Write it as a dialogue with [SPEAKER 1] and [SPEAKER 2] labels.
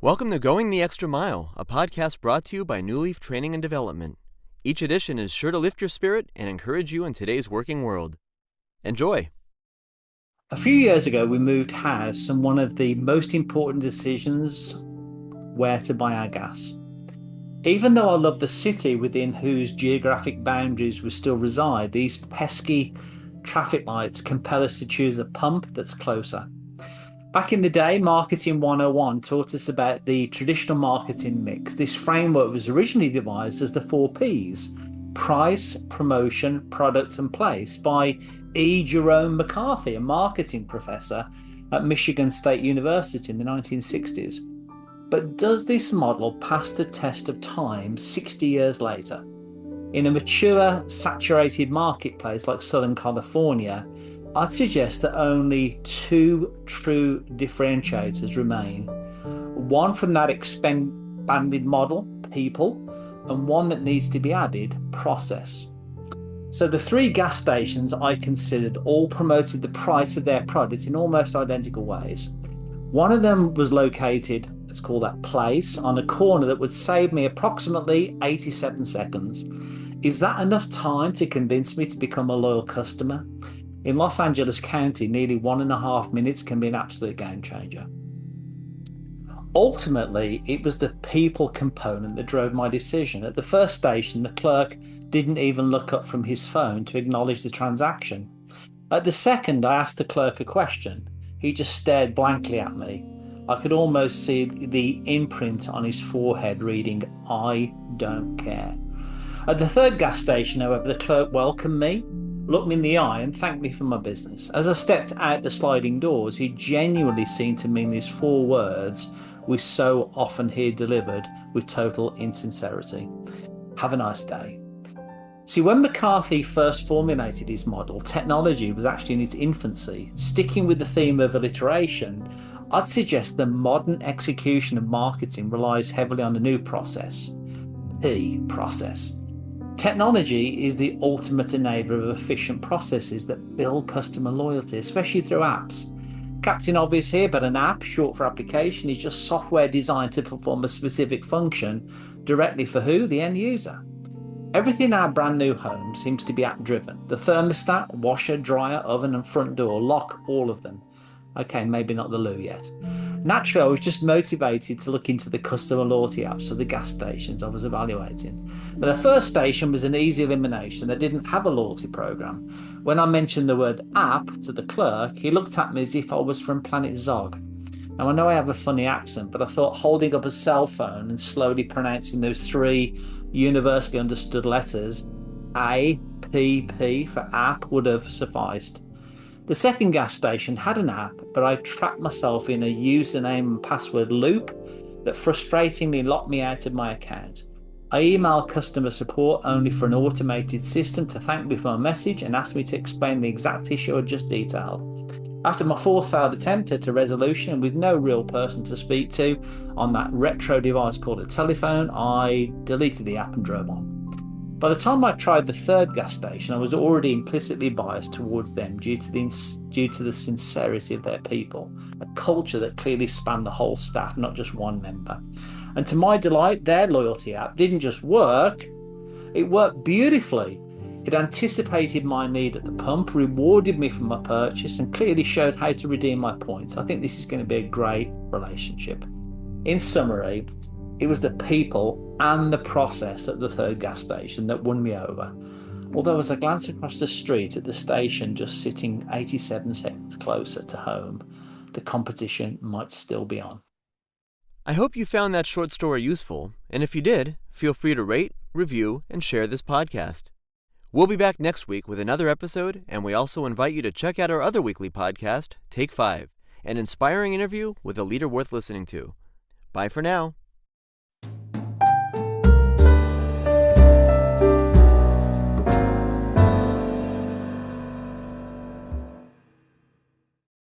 [SPEAKER 1] Welcome to Going the Extra Mile, a podcast brought to you by Newleaf Training and Development. Each edition is sure to lift your spirit and encourage you in today's working world. Enjoy!
[SPEAKER 2] A few years ago, we moved house, and one of the most important decisions, where to buy our gas. Even though I love the city within whose geographic boundaries we still reside, these pesky traffic lights compel us to choose a pump that's closer. Back in the day, Marketing 101 taught us about the traditional marketing mix. This framework was originally devised as the 4 Ps: price, promotion, product, and place, by E. Jerome McCarthy, a marketing professor at Michigan State University in the 1960s. But does this model pass the test of time 60 years later? In a mature, saturated marketplace like Southern California, I'd suggest that only 2 true differentiators remain. One from that expanded model, people, and one that needs to be added, process. So the 3 gas stations I considered all promoted the price of their products in almost identical ways. One of them was located, let's call that place, on a corner that would save me approximately 87 seconds. Is that enough time to convince me to become a loyal customer? In Los Angeles County, nearly 1.5 minutes can be an absolute game changer. Ultimately, it was the people component that drove my decision. At the first station, the clerk didn't even look up from his phone to acknowledge the transaction. At the second, I asked the clerk a question. He just stared blankly at me. I could almost see the imprint on his forehead reading, "I don't care." At the third gas station, however, the clerk welcomed me, looked me in the eye, and thanked me for my business. As I stepped out the sliding doors, he genuinely seemed to mean these 4 words we so often hear delivered with total insincerity: "Have a nice day." See, when McCarthy first formulated his model, technology was actually in its infancy. Sticking with the theme of alliteration, I'd suggest the modern execution of marketing relies heavily on a new process: P, process. Technology is the ultimate enabler of efficient processes that build customer loyalty, especially through apps. Captain Obvious here, but an app, short for application, is just software designed to perform a specific function directly for who? The end user. Everything in our brand new home seems to be app driven. The thermostat, washer, dryer, oven, and front door lock, all of them. Okay, maybe not the loo yet. Naturally, I was just motivated to look into the customer loyalty apps for the gas stations I was evaluating. Now, the first station was an easy elimination. They didn't have a loyalty program. When I mentioned the word app to the clerk, he looked at me as if I was from Planet Zog. Now, I know I have a funny accent, but I thought holding up a cell phone and slowly pronouncing those 3 universally understood letters, A, P, P for app, would have sufficed. The second gas station had an app, but I trapped myself in a username and password loop that frustratingly locked me out of my account. I emailed customer support only for an automated system to thank me for my message and ask me to explain the exact issue I just detailed. After my 4th failed attempt at a resolution and with no real person to speak to on that retro device called a telephone, I deleted the app and drove on. By the time I tried the 3rd gas station, I was already implicitly biased towards them due to the sincerity of their people, a culture that clearly spanned the whole staff, not just one member. And to my delight, their loyalty app didn't just work, it worked beautifully. It anticipated my need at the pump, rewarded me for my purchase, and clearly showed how to redeem my points. I think this is going to be a great relationship. In summary, it was the people and the process at the 3rd gas station that won me over. Although as I glanced across the street at the station just sitting 87 seconds closer to home, the competition might still be on.
[SPEAKER 1] I hope you found that short story useful, and if you did, feel free to rate, review, and share this podcast. We'll be back next week with another episode, and we also invite you to check out our other weekly podcast, Take 5, an inspiring interview with a leader worth listening to. Bye for now.